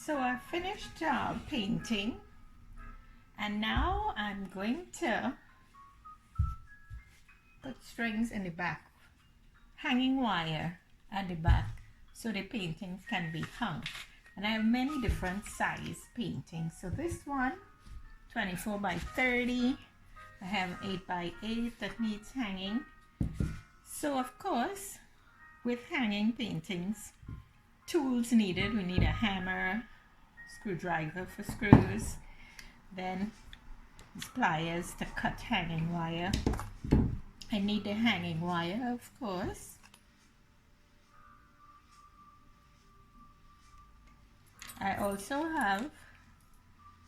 So I finished painting, and now I'm going to put strings in the back, hanging wire at the back so the paintings can be hung. And I have many different size paintings. So this one, 24 by 30. I have 8 by 8 that needs hanging. So of course, with hanging paintings, tools needed. We need a hammer, screwdriver for screws, then pliers to cut hanging wire. I need the hanging wire, of course. I also have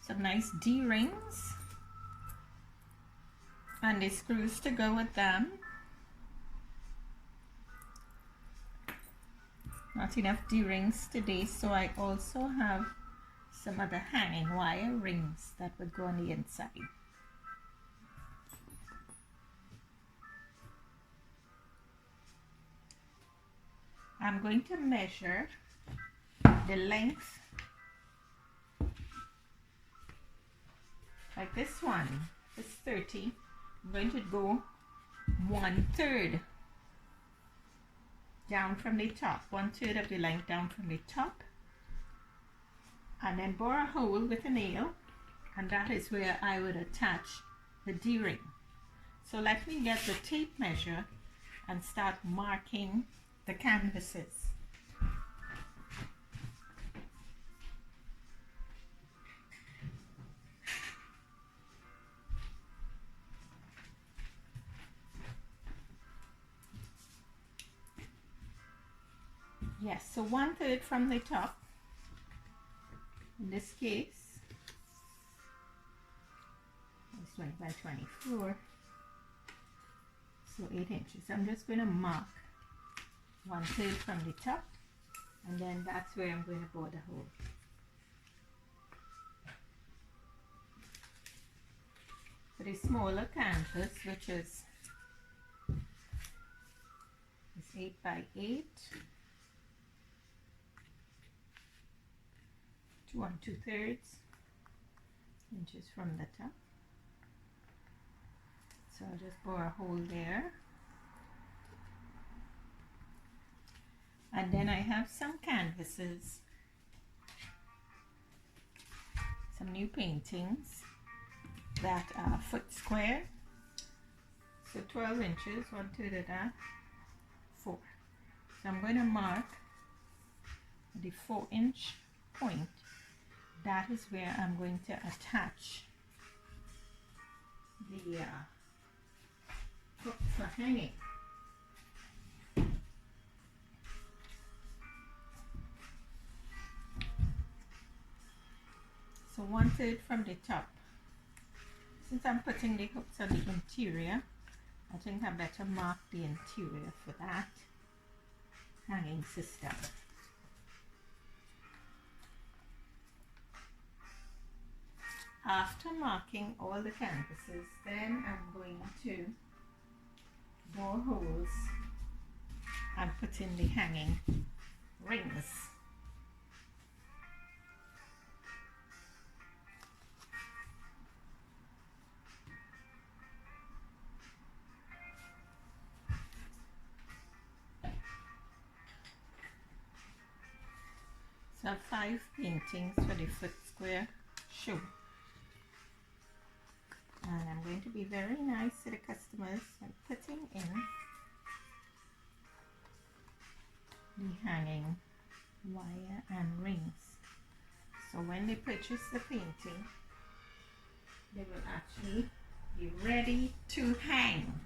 some nice D-rings and the screws to go with them. Not enough D-rings today, so I also have some other hanging wire rings that would go on the inside. I'm going to measure the length like this one is 30. I'm going to go 1/3 down from the top, 1/3 of the length down from the top, and then bore a hole with a nail, and that is where I would attach the D-ring. So let me get the tape measure and start marking the canvases. Yes, so 1/3 from the top, in this case, it's 20 by 24, so 8 inches. I'm just going to mark 1/3 from the top, and then that's where I'm going to bore the hole. For the smaller canvas, which is 8 by 8, 2 2/3 inches from the top. So I'll just bore a hole there. And then I have some canvases, some new paintings that are foot square. So 12 inches, 1/3 of that, 4. So I'm going to mark the 4-inch point. That is where I'm going to attach the hook for hanging. So 1/3 from the top. Since I'm putting the hooks on the interior, I think I better mark the interior for that hanging system. After marking all the canvases, then I'm going to bore holes and put in the hanging rings. So I have 5 paintings for the foot square show. And I'm going to be very nice to the customers by putting in the hanging wire and rings. So when they purchase the painting, they will actually be ready to hang.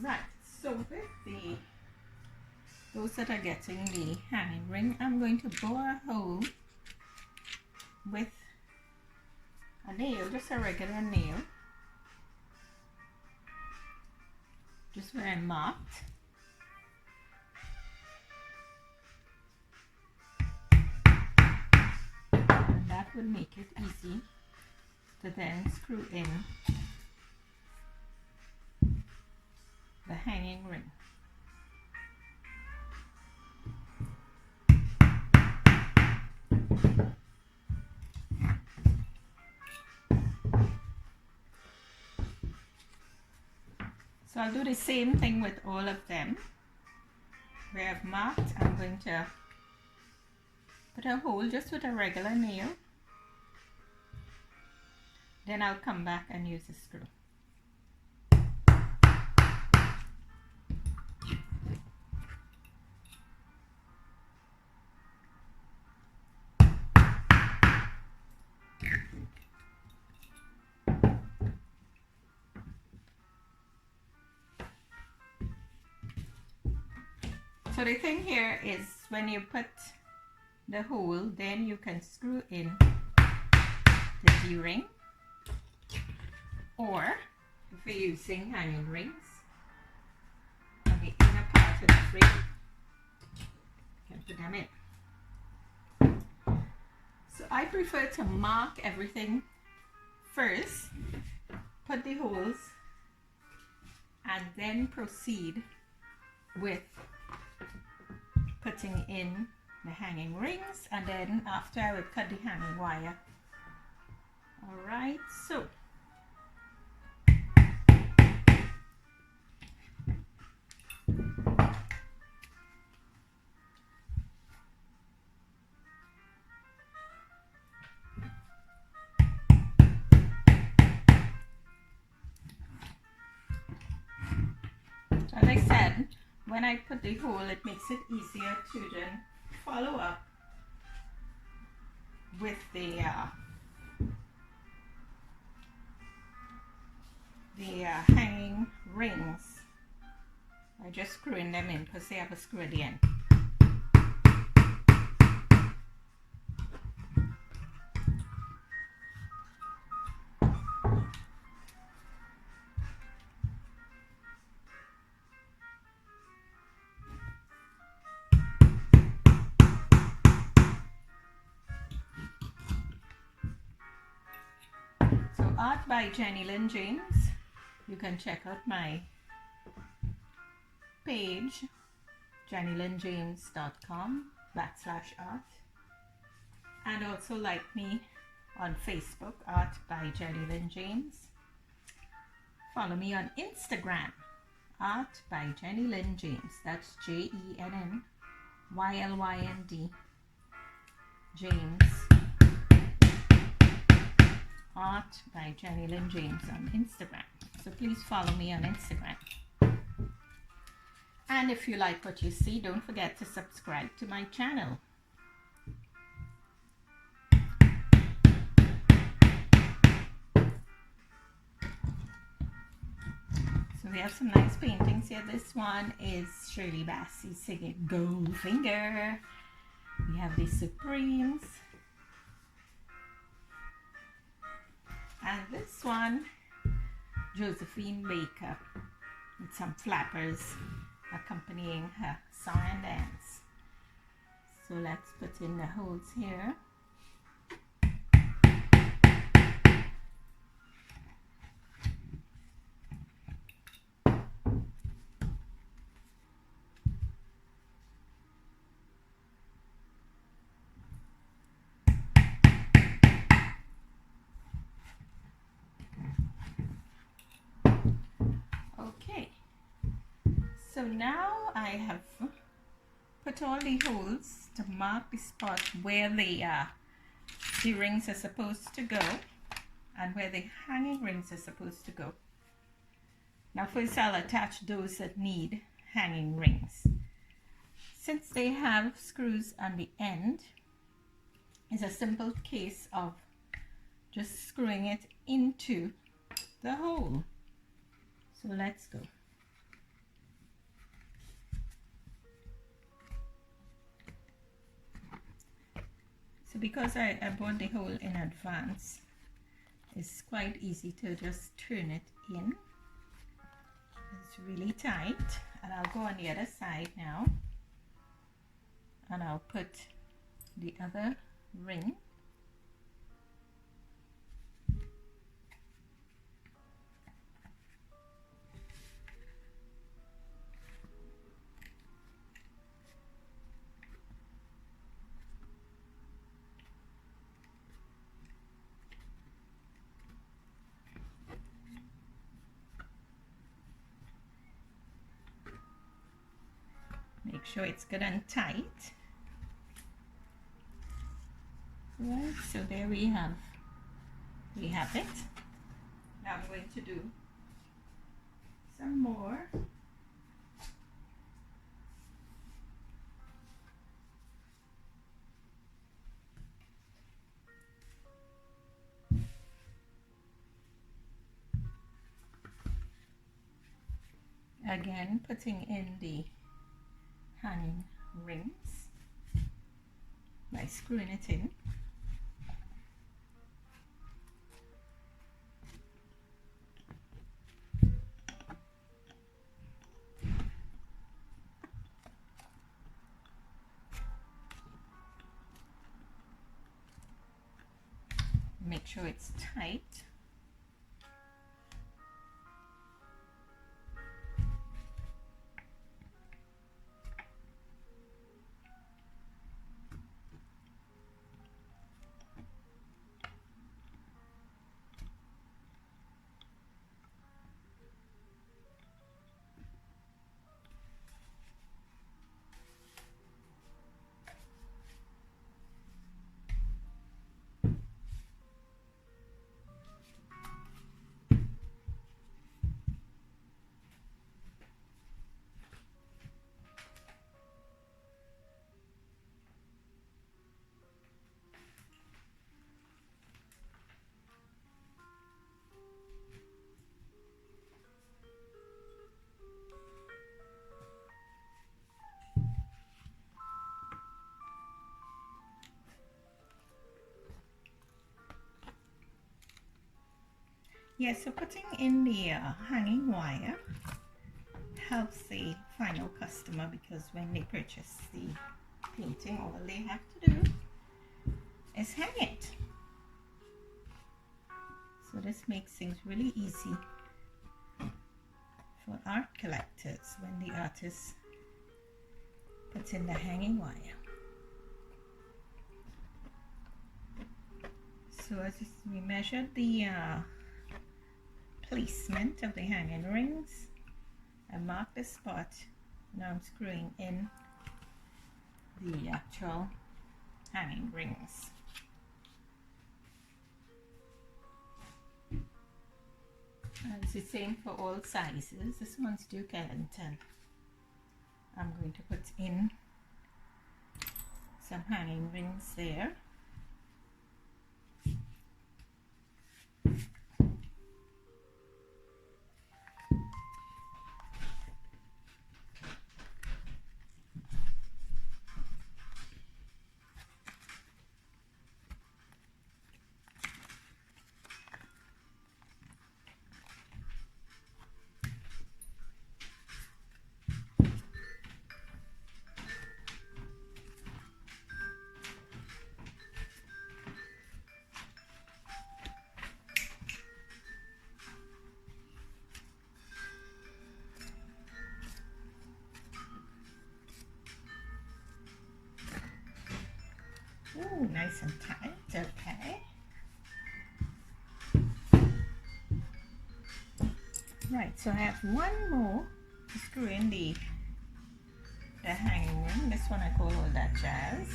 Right, so with those that are getting the hanging ring, I'm going to bore a hole with a nail, just a regular nail, just where I marked. And that would make it easy to then screw in the hanging ring. So I'll do the same thing with all of them. Where I've marked, I'm going to put a hole just with a regular nail. Then I'll come back and use a screw. So the thing here is when you put the hole, then you can screw in the D-ring, or if you're using hanging rings on the inner part of the ring, you can put them in. So I prefer to mark everything first, put the holes, and then proceed with putting in the hanging rings, and then after I would cut the hanging wire. Alright, so as I said, when I put the hole, it makes it easier to then follow up with the hanging rings by just screwing them in, because they have a screw at the end. Art by Jennylynd James. You can check out my page, jennylyndjames.com/art, and also like me on Facebook, Art by Jennylynd James. Follow me on Instagram, Art by Jennylynd James. That's JENNYLYND James. Art by Jennylynd James on Instagram. So please follow me on Instagram. And if you like what you see, don't forget to subscribe to my channel. So we have some nice paintings here. This one is Shirley Bassey singing Goldfinger. We have the Supremes. And this one, Josephine Baker, with some flappers accompanying her song and dance. So let's put in the holes here. So now I have put all the holes to mark the spot where the rings are supposed to go and where the hanging rings are supposed to go. Now first I'll attach those that need hanging rings. Since they have screws on the end, it's a simple case of just screwing it into the hole. So let's go. So because I bought the hole in advance, it's quite easy to just turn it in. It's really tight. And I'll go on the other side now. And I'll put the other ring Make sure it's good and tight. Right, so there we have it. Now I'm going to do some more. Again, putting in the hanging rings by screwing it in. Make sure it's tight. Yes, so putting in the hanging wire helps the final customer, because when they purchase the painting, all they have to do is hang it. So this makes things really easy for art collectors when the artist puts in the hanging wire. So as we measured the placement of the hanging rings, I marked the spot. Now I'm screwing in the actual hanging rings. And it's the same for all sizes. This one's Duke Ellington. I'm going to put in some hanging rings there. Ooh, nice and tight, okay. Right, so I have one more to screw in the hanging ring. This one I call all that jazz.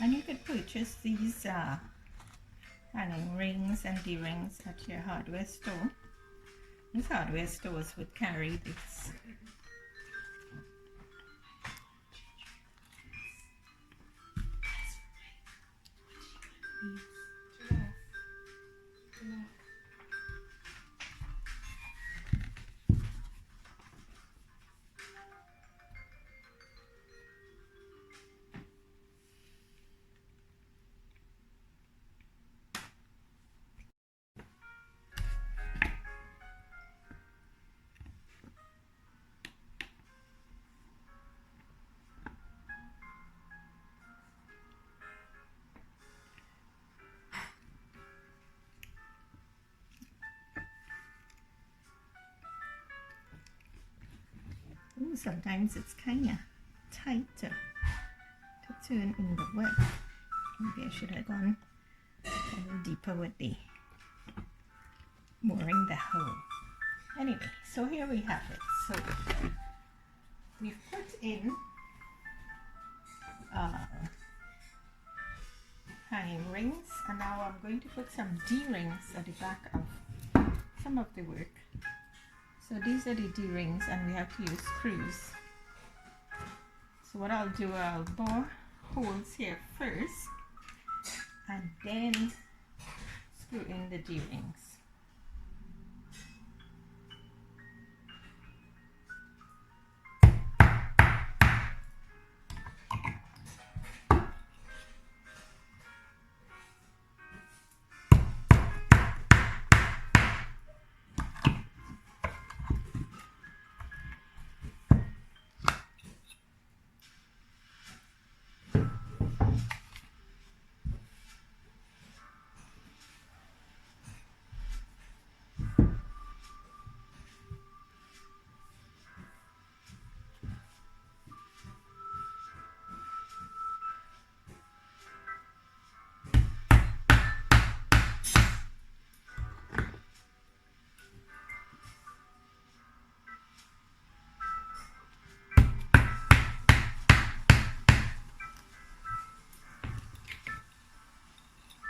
And you could purchase these hanging rings and D-rings at your hardware store. These hardware stores would carry this. Ooh, sometimes it's kind of tight to turn in the web. Maybe I should have gone a little deeper with the mooring the hole. Anyway, so here we have it. So we've put in hanging rings, and now I'm going to put some D-rings at the back of some of the work. So these are the D-rings, and we have to use screws. So what I'll do, I'll bore holes here first and then screw in the D-rings.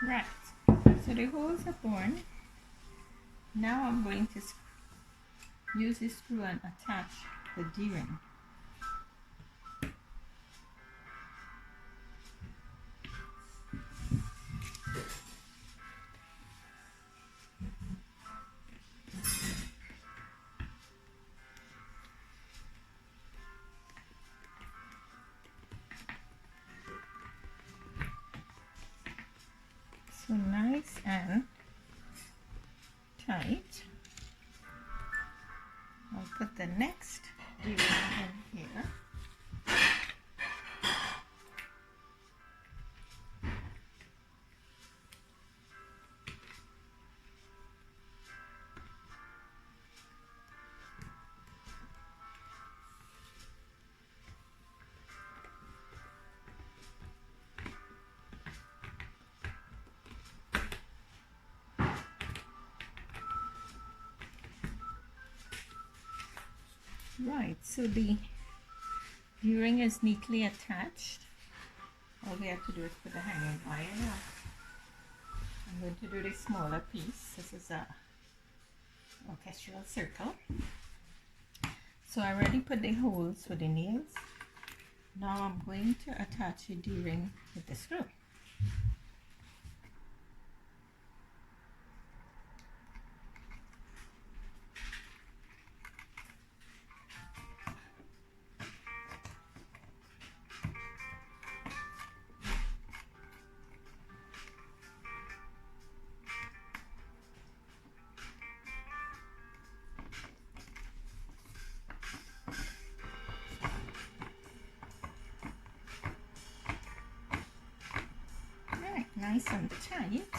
Right, so the holes are born. Now I'm going to use this screw and attach the D-ring. So nice and tight. I'll put the next D-ring in here. Right, so the D-ring is neatly attached. All we have to do is put the hanging wire now. I'm going to do the smaller piece. This is a orchestral circle. So I already put the holes for the nails. Now I'm going to attach the D-ring with the screw. Nice and tight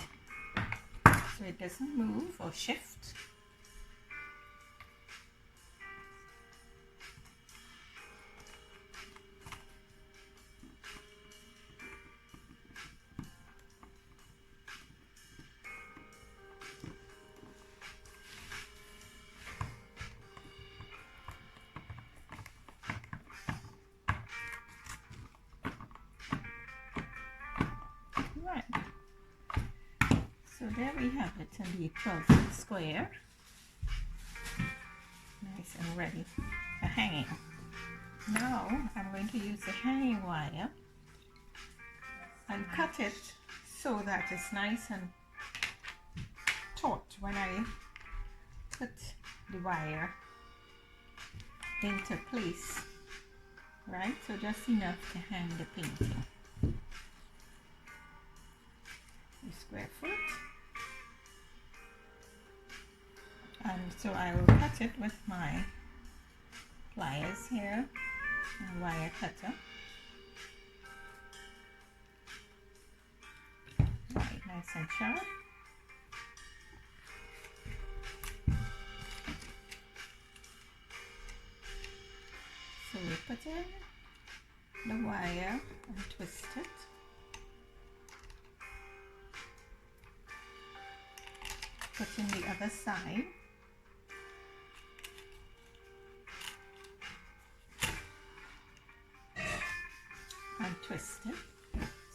so it doesn't move or shift. Right. So there we have it in the 12-foot square. Nice and ready for hanging. Now I'm going to use the hanging wire and cut it so that it's nice and taut when I put the wire into place. Right, so just enough to hang the painting. The square foot. And so I will cut it with my pliers here, a wire cutter. Right, nice and sharp. So we put in the wire and twist it. Put in the other side. And twist it.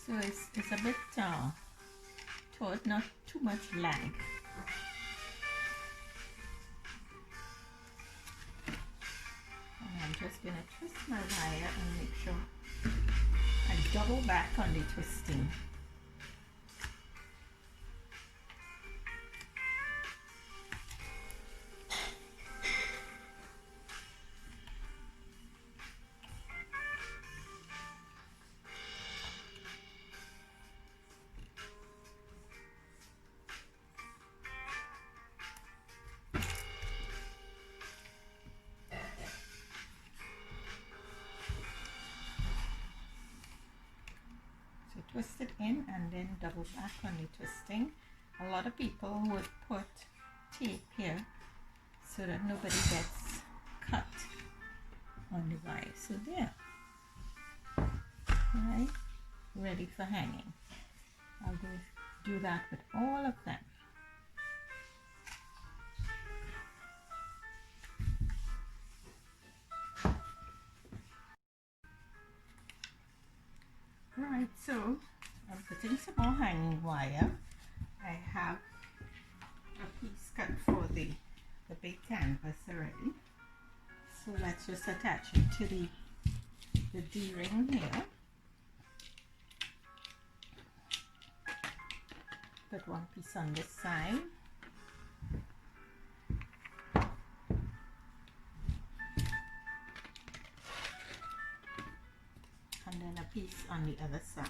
So it's a bit taut, not too much lag. And I'm just going to twist my wire and make sure I double back on the twisting. Twist it in and then double back on the twisting. A lot of people would put tape here so that nobody gets cut on the wire. So there, right, ready for hanging. I'll go do that with all of them. Right, so I'm putting some more hanging wire. I have a piece cut for the big canvas already. So let's just attach it to the D-ring here. Put one piece on this side. And then a piece on the other side.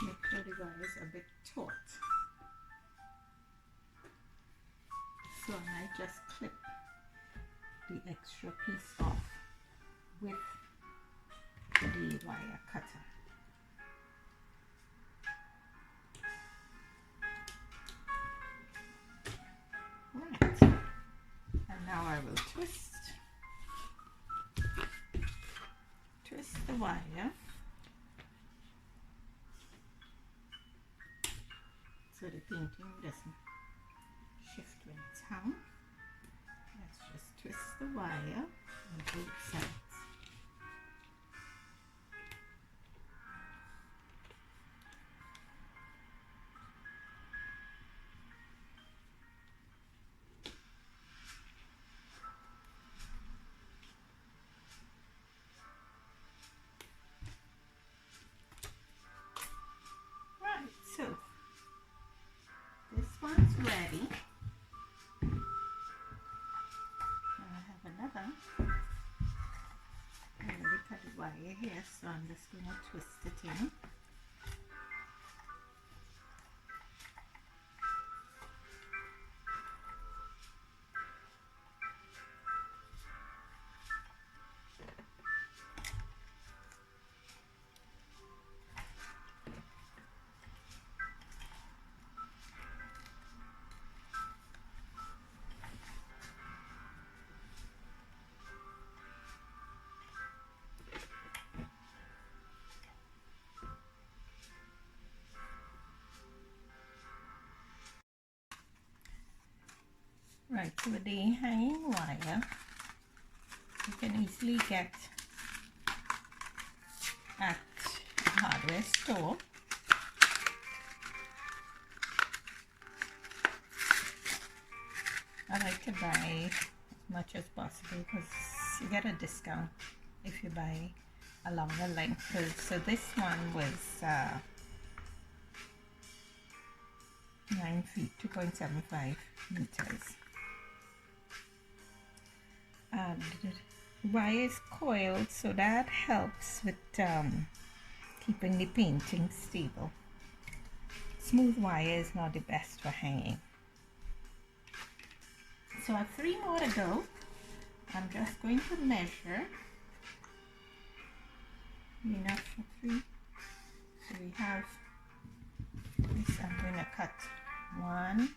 Make sure the wire is a bit taut. So I might just clip the extra piece off with the wire cutter. Right, and now I will twist the wire so the painting doesn't shift when it's hung. Let's just twist the wire on both sides. So this one's ready. I have another. I already cut the wire here, so I'm just going to twist it in. Right, so with the hanging wire, you can easily get at a hardware store. I like to buy as much as possible because you get a discount if you buy a longer length. So this one was 9 feet, 2.75 meters. And the wire is coiled, so that helps with keeping the painting stable. Smooth wire is not the best for hanging. So I have 3 more to go. I'm just going to measure enough for 3. So we have piece. I'm going to cut one,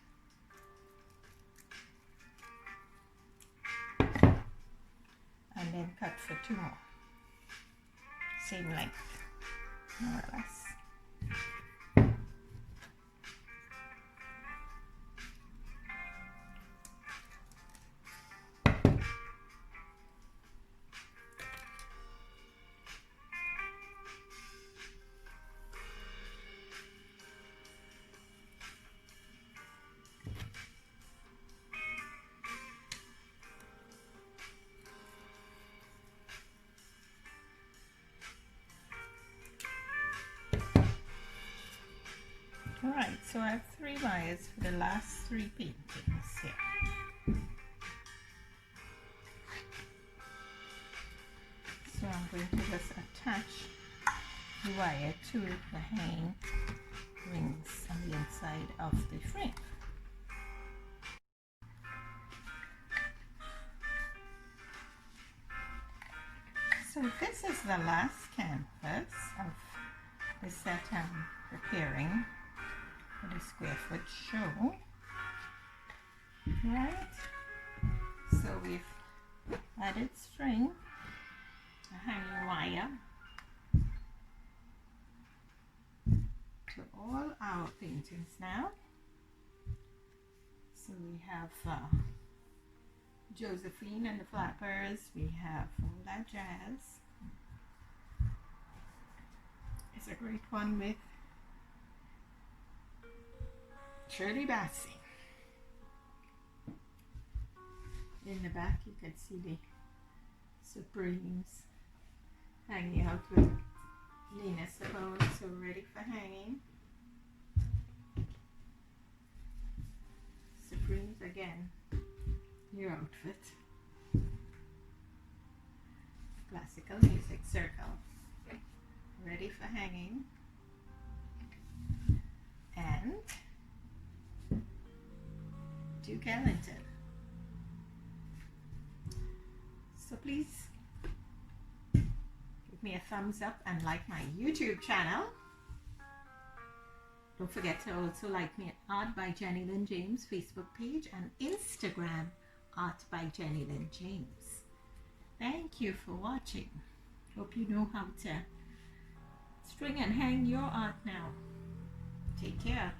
and then cut for two more, same length, more or less. Alright, so I have 3 wires for the last 3 paintings here. So I'm going to just attach the wire to the hanging rings on the inside of the frame. So this is the last canvas of the set I'm preparing for the square foot show. Right? So we've added string, a hanging wire to all our paintings now. So we have Josephine and the Flappers, we have all that jazz. It's a great one with Shirley Bassey. In the back you can see the Supremes hanging out with Lena Simone, so ready for hanging. Supremes again, your outfit. Classical music circle, ready for hanging. And Duke Ellington. So please give me a thumbs up and like my YouTube channel. Don't forget to also like me at Art by Jennylynd James Facebook page and Instagram Art by Jennylynd James. Thank you for watching. Hope you know how to string and hang your art now. Take care.